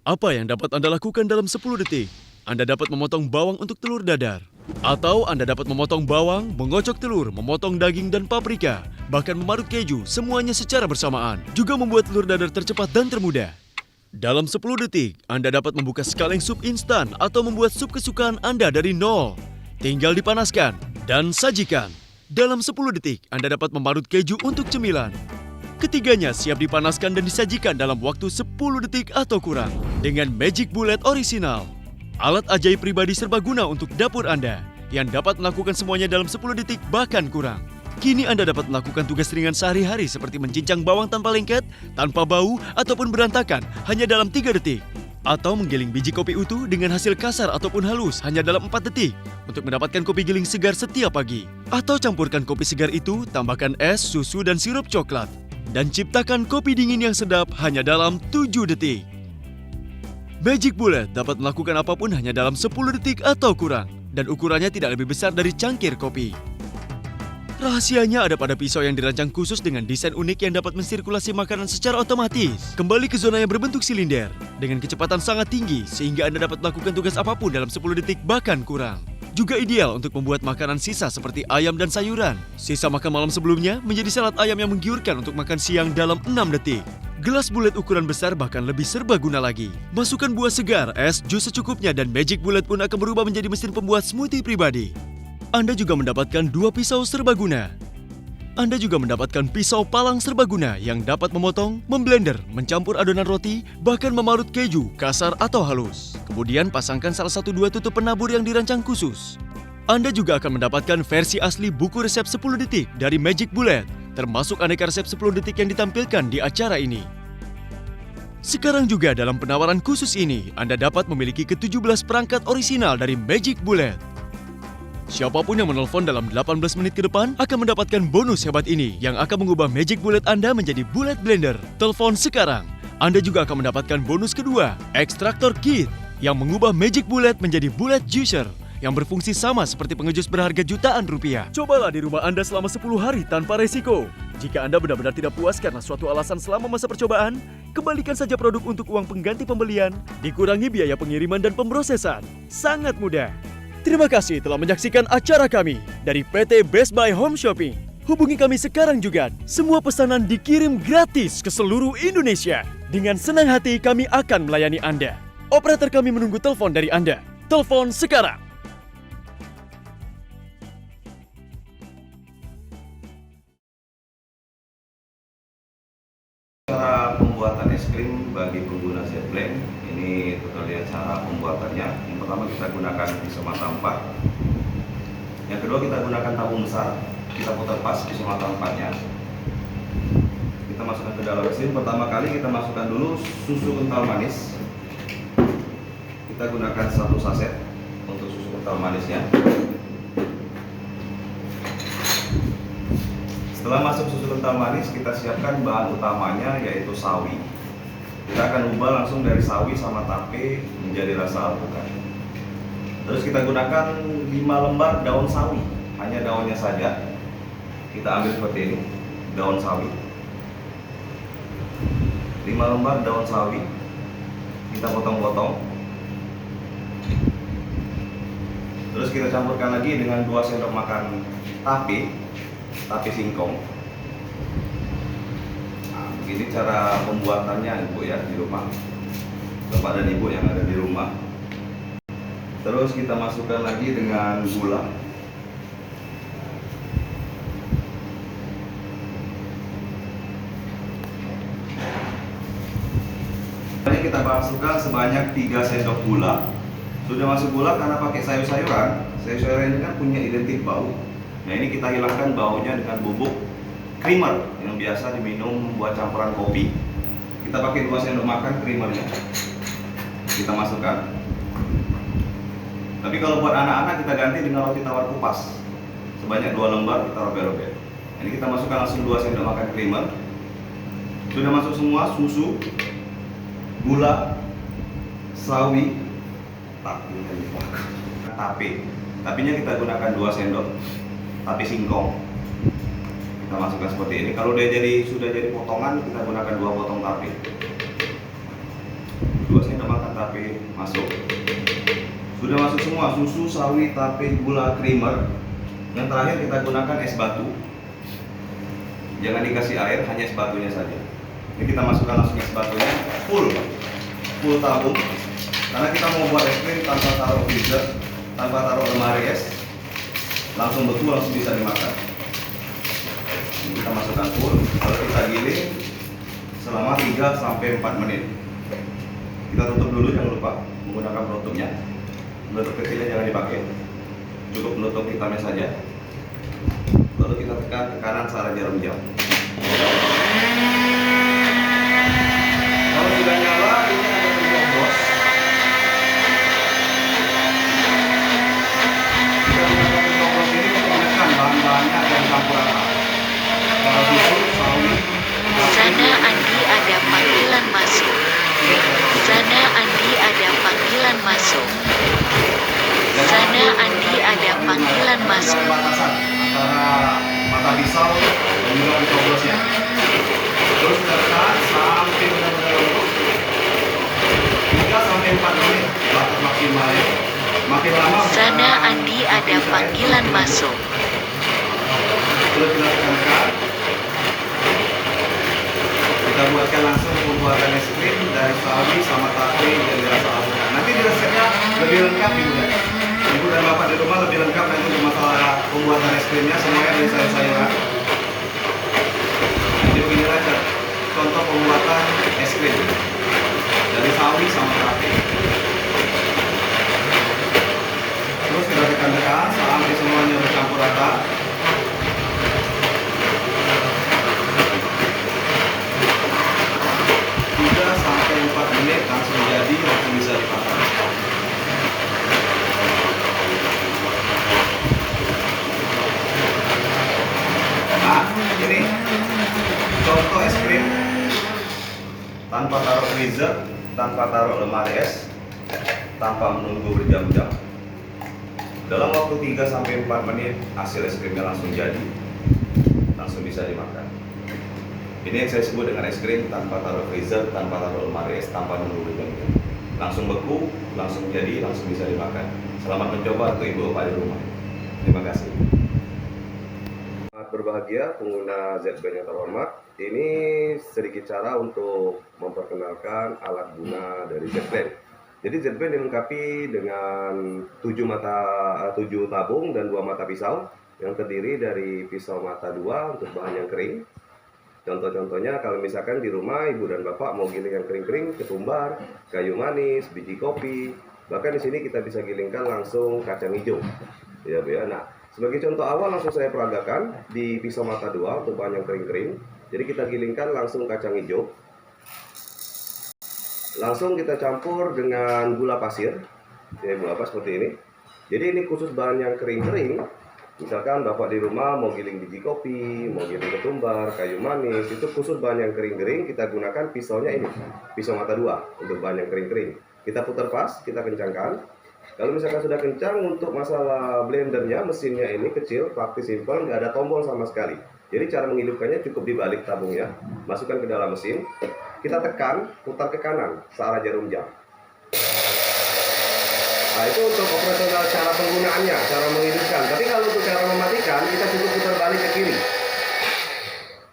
Apa yang dapat Anda lakukan dalam 10 detik? Anda dapat memotong bawang untuk telur dadar. Atau Anda dapat memotong bawang, mengocok telur, memotong daging dan paprika, bahkan memarut keju, semuanya secara bersamaan. Juga membuat telur dadar tercepat dan termudah. Dalam 10 detik, Anda dapat membuka sekaleng sup instan atau membuat sup kesukaan Anda dari nol. Tinggal dipanaskan dan sajikan. Dalam 10 detik, Anda dapat memarut keju untuk cemilan. Ketiganya siap dipanaskan dan disajikan dalam waktu 10 detik atau kurang. Dengan Magic Bullet orisinal. Alat ajaib pribadi serbaguna untuk dapur Anda yang dapat melakukan semuanya dalam 10 detik bahkan kurang. Kini Anda dapat melakukan tugas ringan sehari-hari seperti mencincang bawang tanpa lengket, tanpa bau, ataupun berantakan hanya dalam 3 detik. Atau menggiling biji kopi utuh dengan hasil kasar ataupun halus hanya dalam 4 detik untuk mendapatkan kopi giling segar setiap pagi. Atau campurkan kopi segar itu, tambahkan es, susu, dan sirup coklat. Dan ciptakan kopi dingin yang sedap hanya dalam 7 detik. Magic Bullet dapat melakukan apapun hanya dalam 10 detik atau kurang. Dan ukurannya tidak lebih besar dari cangkir kopi. Rahasianya ada pada pisau yang dirancang khusus dengan desain unik yang dapat mensirkulasi makanan secara otomatis. Kembali ke zona yang berbentuk silinder. Dengan kecepatan sangat tinggi sehingga Anda dapat melakukan tugas apapun dalam 10 detik bahkan kurang. Juga ideal untuk membuat makanan sisa seperti ayam dan sayuran. Sisa makan malam sebelumnya menjadi salad ayam yang menggiurkan untuk makan siang dalam 6 detik. Gelas bulet ukuran besar bahkan lebih serbaguna lagi. Masukkan buah segar, es, jus secukupnya dan Magic Bullet pun akan berubah menjadi mesin pembuat smoothie pribadi. Anda juga mendapatkan 2 pisau serbaguna. Anda juga mendapatkan pisau palang serbaguna yang dapat memotong, memblender, mencampur adonan roti, bahkan memarut keju, kasar atau halus. Kemudian pasangkan salah satu 2 tutup penabur yang dirancang khusus. Anda juga akan mendapatkan versi asli buku resep 10 detik dari Magic Bullet, termasuk aneka resep 10 detik yang ditampilkan di acara ini. Sekarang juga dalam penawaran khusus ini, Anda dapat memiliki ke-17 perangkat orisinal dari Magic Bullet. Siapapun yang menelpon dalam 18 menit ke depan akan mendapatkan bonus hebat ini yang akan mengubah Magic Bullet Anda menjadi Bullet Blender. Telepon sekarang. Anda juga akan mendapatkan bonus kedua, Extractor Kit, yang mengubah Magic Bullet menjadi Bullet Juicer yang berfungsi sama seperti pengejus berharga jutaan rupiah. Cobalah di rumah Anda selama 10 hari tanpa resiko. Jika Anda benar-benar tidak puas karena suatu alasan selama masa percobaan, kembalikan saja produk untuk uang pengganti pembelian, dikurangi biaya pengiriman dan pemrosesan. Sangat mudah. Terima kasih telah menyaksikan acara kami dari PT Best Buy Home Shopping. Hubungi kami sekarang juga. Semua pesanan dikirim gratis ke seluruh Indonesia. Dengan senang hati kami akan melayani Anda. Operator kami menunggu telepon dari Anda. Telepon sekarang. Cara pembuatan es krim bagi pengguna ZBlend. Ini tutorial cara pembuatannya. Yang pertama kita gunakan pisau mata 4. Yang kedua kita gunakan tabung besar. Kita putar pas pisau mata 4-nya. Kita masukkan ke dalam mesin. Pertama kali kita masukkan dulu susu kental manis. Kita gunakan 1 saset untuk susu kental manisnya. Setelah masuk susu kental manis, kita siapkan bahan utamanya yaitu sawi. Kita akan ubah langsung dari sawi sama tape menjadi rasa alpukat. Terus kita gunakan 5 lembar daun sawi, hanya daunnya saja. Kita ambil seperti ini, daun sawi. 5 lembar daun sawi, kita potong-potong. Terus kita campurkan lagi dengan 2 sendok makan tape singkong. Nah, begini cara pembuatannya Ibu ya di rumah. Bapak dan Ibu yang ada di rumah. Terus kita masukkan lagi dengan gula. Ini kita masukkan sebanyak 3 sendok gula. Sudah masuk gula karena pakai sayur-sayuran. Sayur-sayuran ini kan punya identik bau. Nah ini kita hilangkan baunya dengan bubuk creamer yang biasa diminum buat campuran kopi. Kita pakai 2 sendok makan creamernya. Kita masukkan. Tapi kalau buat anak-anak kita ganti dengan roti tawar kupas. Sebanyak 2 lembar kita robek-robek. Ini kita masukkan langsung 2 sendok makan creamer. Sudah masuk semua susu, gula, sawi, tape. Tapinya kita gunakan 2 sendok. Tape singkong kita masukkan seperti ini. Kalau dia sudah jadi potongan, kita gunakan 2 potong tape. 2 sendok makan tape masuk. Sudah masuk semua, susu, sawi, tape, gula, creamer. Yang terakhir kita gunakan es batu. Jangan dikasih air, hanya es batunya saja. Ini kita masukkan langsung es batunya full tabung. Karena kita mau buat es krim tanpa taruh freezer, tanpa taruh lemari es, langsung beku, langsung bisa dimakan. Ini kita masukkan full, lalu kita giling selama 3-4 menit. Kita tutup dulu, jangan lupa menggunakan penutupnya. Penutup kecilnya jangan dipakai, cukup penutup hitamnya saja. Lalu kita tekan ke kanan searah jarum jam. Kalau sudah nyala, ini ada pencoblos. Kita gunakan pencoblos ini untuk menekan bahan-bahannya agar campur rata. Kalau susu, sawi, Sana Andi ada panggilan masuk. Sana Andi ada panggilan masuk. Sana Andi ada panggilan masuk. ada batasan antara mata pisau dan juga pencoblosnya. Terus kita tekan sampai benar-benar lembut. 3-4 menit batas maksimalnya. Makin lama Sana Andi ada panggilan masuk. Terus kita tekan. Kita buatkan langsung pembuatan es krim dari sawi sama tape yang dirasa alpukat. Nanti di resepnya lebih lengkap ibu dan bapak di rumah lebih lengkap nanti untuk masalah pembuatan es krimnya semuanya dari sayur-sayuran. Jadi beginilah contoh pembuatan es krim dari sawi sama tape. Terus kita tekan-tekan sampai semuanya bercampur rata. Sampai 4 menit langsung jadi, langsung bisa dimakan. Nah, ini contoh es krim tanpa taruh freezer, tanpa taruh lemari es, tanpa menunggu berjam-jam. Dalam waktu 3-4 menit hasil es krimnya langsung jadi, langsung bisa dimakan. Ini yang saya sebut dengan es krim tanpa taruh freezer, tanpa taruh lemari es, tanpa nunggu berjam-jam. Langsung beku, langsung jadi, langsung bisa dimakan. Selamat mencoba untuk ibu bapak di rumah. Terima kasih. Selamat berbahagia pengguna ZBand yang terhormat. Ini sedikit cara untuk memperkenalkan alat guna dari ZBand. Jadi ZBand dilengkapi dengan 7 tabung dan 2 mata pisau yang terdiri dari pisau mata 2 untuk bahan yang kering. Contoh-contohnya kalau misalkan di rumah ibu dan bapak mau giling yang kering-kering, ketumbar, kayu manis, biji kopi, bahkan di sini kita bisa gilingkan langsung kacang hijau. Ya, Bu ya. Nah, sebagai contoh awal langsung saya peragakan di pisau mata 2 untuk bahan yang kering-kering. Jadi kita gilingkan langsung kacang hijau. Langsung kita campur dengan gula pasir. Ya, gula pasir seperti ini. Jadi ini khusus bahan yang kering-kering. Misalkan bapak di rumah mau giling biji kopi, mau giling ketumbar, kayu manis, itu khusus bahan yang kering-kering, kita gunakan pisaunya ini, pisau mata 2 untuk bahan yang kering-kering. Kita putar pas, kita kencangkan. Kalau misalkan sudah kencang, untuk masalah blendernya, mesinnya ini kecil, praktis, simpel, nggak ada tombol sama sekali. Jadi cara menghidupkannya cukup dibalik tabungnya, masukkan ke dalam mesin, kita tekan, putar ke kanan, searah jarum jam. Nah, itu untuk operasional cara penggunaannya, cara menghidupkan. Tapi kalau untuk cara mematikan, kita cukup putar balik ke kiri.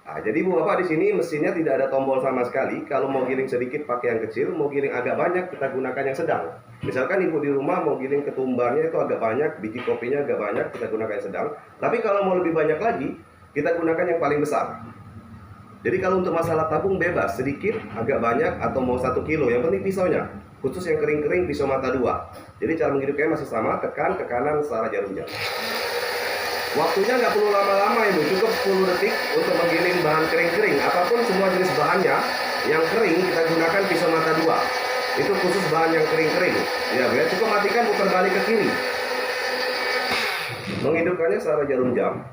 Nah, jadi ibu bapak di sini mesinnya tidak ada tombol sama sekali. Kalau mau giling sedikit pakai yang kecil, mau giling agak banyak kita gunakan yang sedang. Misalkan ibu di rumah mau giling ketumbarnya itu agak banyak, biji kopinya agak banyak, kita gunakan yang sedang. Tapi kalau mau lebih banyak lagi, kita gunakan yang paling besar. Jadi kalau untuk masalah tabung bebas, sedikit, agak banyak, atau mau 1 kilo, yang penting pisaunya. Khusus yang kering-kering pisau mata 2. Jadi cara menghidupkannya masih sama, tekan ke kanan searah jarum jam. Waktunya nggak perlu lama-lama ibu, cukup 10 detik untuk menggiling bahan kering-kering. Apapun semua jenis bahannya, yang kering kita gunakan pisau mata 2. Itu khusus bahan yang kering-kering. Ya, cukup matikan, putar balik ke kiri. Menghidupkannya searah jarum jam,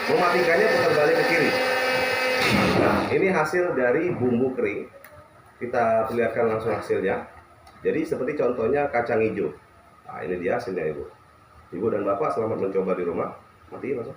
mematikannya putar balik ke kiri. Nah, ini hasil dari bumbu kering. Kita perlihatkan langsung hasilnya. Jadi seperti contohnya kacang hijau. Nah, ini dia hasilnya ibu. Ibu dan bapak selamat mencoba di rumah. Mati masuk.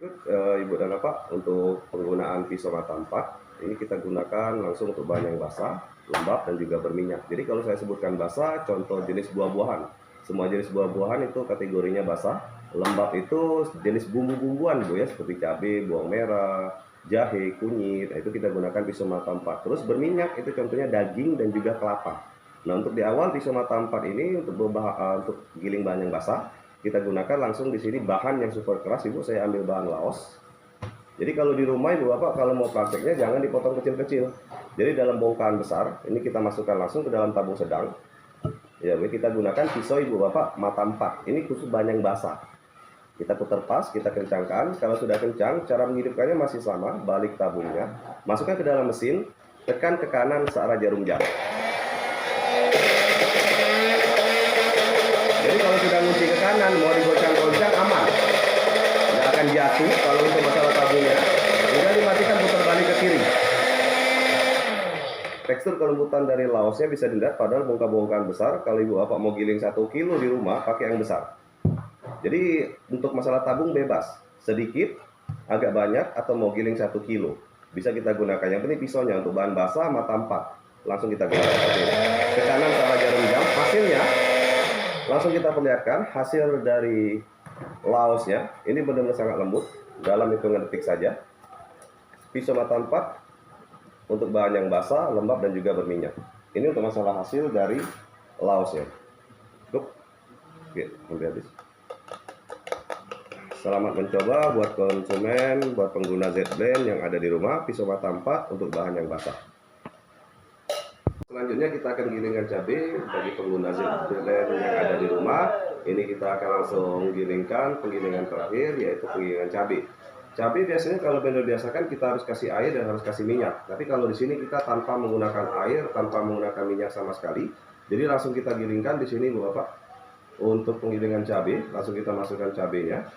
Ibu dan Bapak, untuk penggunaan pisau mata empat, ini kita gunakan langsung untuk bahan yang basah, lembab, dan juga berminyak. Jadi kalau saya sebutkan basah, contoh jenis buah-buahan. Semua jenis buah-buahan itu kategorinya basah. Lembab itu jenis bumbu-bumbuan, Bu ya, seperti cabai, bawang merah, jahe, kunyit. Nah, itu kita gunakan pisau mata empat. Terus berminyak itu contohnya daging dan juga kelapa. Nah, untuk di awal pisau mata empat ini untuk giling bahan yang basah, kita gunakan langsung di sini bahan yang super keras. Ibu, saya ambil bahan laos. Jadi kalau di rumah Ibu Bapak kalau mau prakteknya jangan dipotong kecil-kecil. Jadi dalam bongkahan besar ini kita masukkan langsung ke dalam tabung sedang. Ya, kita gunakan pisau Ibu Bapak mata empat. Ini khusus bahan yang basah. Kita putar pas, kita kencangkan. Kalau sudah kencang, cara menghidupkannya masih sama. Balik tabungnya, masukkan ke dalam mesin, tekan ke kanan searah jarum jam. Jadi kalau sudah ngunci ke kanan, mau digoncang-goncang aman, nggak akan jatuh. Kalau untuk masalah tabungnya, kemudian dimatikan, putar balik ke kiri. Tekstur kelembutan dari laosnya bisa dilihat, padahal bongkah-bongkahan besar. Kalau Ibu Bapak mau giling 1 kilo di rumah, pakai yang besar. Jadi untuk masalah tabung bebas, sedikit, agak banyak, atau mau giling 1 kilo, bisa kita gunakan. Yang penting pisaunya untuk bahan basah mata empat, langsung kita gunakan. Ke kanan searah jarum jam, hasilnya langsung kita perlihatkan hasil dari laosnya. Ini benar-benar sangat lembut, dalam hitungan detik saja. Pisau mata empat untuk bahan yang basah, lembab, dan juga berminyak. Ini untuk masalah hasil dari laosnya. Oke, sampai habis. Selamat mencoba buat konsumen, buat pengguna Z-Blend yang ada di rumah, pisau mata empat untuk bahan yang basah. Selanjutnya kita akan gilingkan cabai bagi pengguna Z-Blend yang ada di rumah. Ini kita akan langsung gilingkan penggilingan terakhir, yaitu penggilingan cabai. Cabai biasanya kalau blender biasa kan kita harus kasih air dan harus kasih minyak. Tapi kalau di sini kita tanpa menggunakan air, tanpa menggunakan minyak sama sekali. Jadi langsung kita gilingkan di sini, Bu Bapak. Untuk penggilingan cabai, langsung kita masukkan cabainya.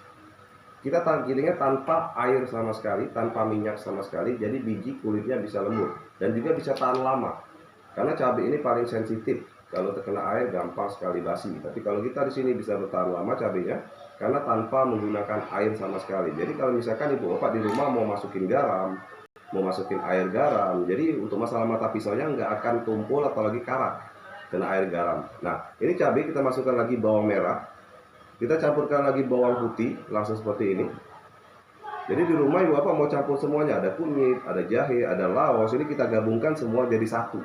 Kita gilingnya tanpa air sama sekali, tanpa minyak sama sekali. Jadi biji kulitnya bisa lembut dan juga bisa tahan lama. Karena cabai ini paling sensitif, kalau terkena air gampang sekali basi. Tapi kalau kita di sini bisa bertahan lama cabainya, karena tanpa menggunakan air sama sekali. Jadi kalau misalkan Ibu Bapak di rumah mau masukin garam, mau masukin air garam, jadi untuk masalah mata pisaunya nggak akan tumpul atau lagi karat kena air garam. Nah, ini cabai kita masukkan lagi bawang merah, kita campurkan lagi bawang putih, langsung seperti ini. Jadi di rumah Ibu Bapak mau campur semuanya, ada kunyit, ada jahe, ada laos, ini kita gabungkan semua jadi satu.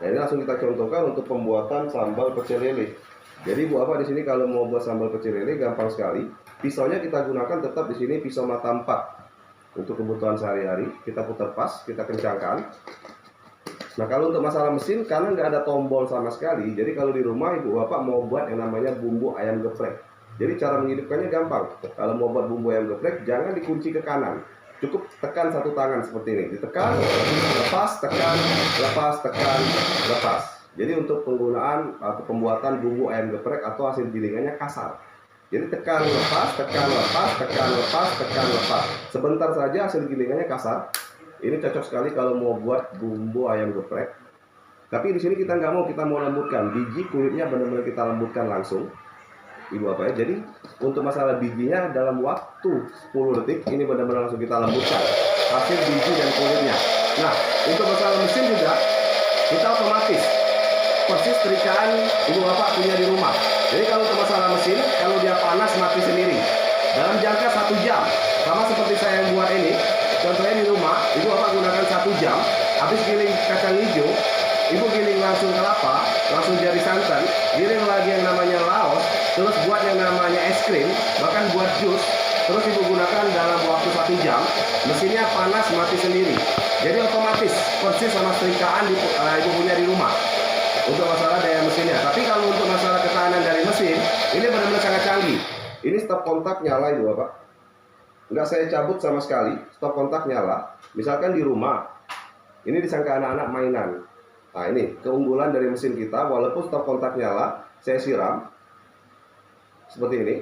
Nah, ini langsung kita contohkan untuk pembuatan sambal pecel lele. Jadi Bu Bapak di sini kalau mau buat sambal pecel lele gampang sekali. Pisaunya kita gunakan tetap di sini pisau mata empat. Untuk kebutuhan sehari-hari, kita putar pas, kita kencangkan. Nah, kalau untuk masalah mesin, karena nggak ada tombol sama sekali, jadi kalau di rumah Ibu Bapak mau buat yang namanya bumbu ayam geprek. Jadi cara menghidupkannya gampang. Kalau mau buat bumbu ayam geprek, jangan dikunci ke kanan. Cukup tekan satu tangan seperti ini. Ditekan, lepas, tekan, lepas, tekan, lepas. Jadi untuk penggunaan atau pembuatan bumbu ayam geprek atau hasil gilingannya kasar. Jadi tekan, lepas, tekan, lepas, tekan, lepas, tekan, lepas. Sebentar saja hasil gilingannya kasar. Ini cocok sekali kalau mau buat bumbu ayam geprek. Tapi di sini kita nggak mau, kita mau lembutkan. Biji kulitnya benar-benar kita lembutkan langsung. Ibu apa ya? Jadi untuk masalah bijinya dalam waktu 10 detik ini benar-benar langsung kita lembutkan hasil biji dan kulitnya. Nah, untuk masalah mesin juga kita otomatis persis terikaan Ibu Bapak punya di rumah. Jadi kalau untuk masalah mesin, kalau dia panas mati sendiri dalam jangka 1 jam. Sama seperti saya yang buat ini. Contohnya di rumah, Ibu Bapak gunakan 1 jam. Habis giling kacang hijau, Ibu giling langsung kelapa, langsung jari santan, giling lagi yang namanya laos, terus buat yang namanya es krim, bahkan buat jus, terus Ibu gunakan dalam waktu 1 jam, mesinnya panas mati sendiri. Jadi otomatis persis sama setrikaan Ibu punya di rumah untuk masalah daya mesinnya. Tapi kalau untuk masalah ketahanan dari mesin, ini benar-benar sangat canggih. Ini stop kontak nyala Ibu Bapak. Nggak saya cabut sama sekali, stop kontak nyala. Misalkan di rumah, ini disangka anak-anak mainan. Nah, ini keunggulan dari mesin kita, walaupun stop kontak nyala, saya siram seperti ini.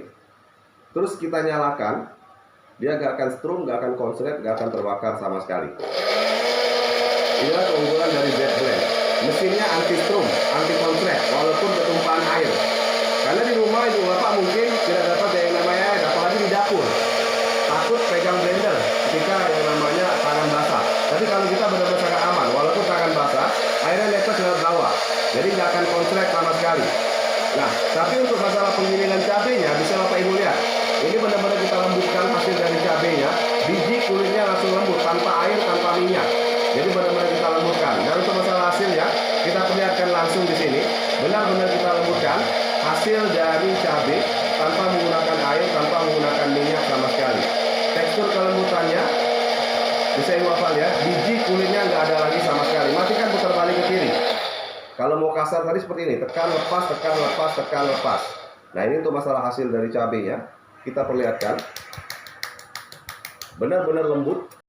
Terus kita nyalakan, dia nggak akan strum, nggak akan konslet, nggak akan terbakar sama sekali. Inilah keunggulan dari Z-Blend. Mesinnya anti strum, anti konslet, walaupun ketumpahan air. Karena di rumah Ibu Bapak mungkin tidak dapat yang namanya, apalagi di dapur. Takut pegang benar-benar kita lembutkan hasil dari cabai tanpa menggunakan air, tanpa menggunakan minyak sama sekali. Tekstur kelembutannya bisa ibu hafal ya, biji kulitnya nggak ada lagi sama sekali. Matikan, putar balik ke kiri. Kalau mau kasar tadi seperti ini, tekan lepas, tekan lepas, tekan lepas. Nah ini untuk masalah hasil dari cabenya, kita perlihatkan benar-benar lembut.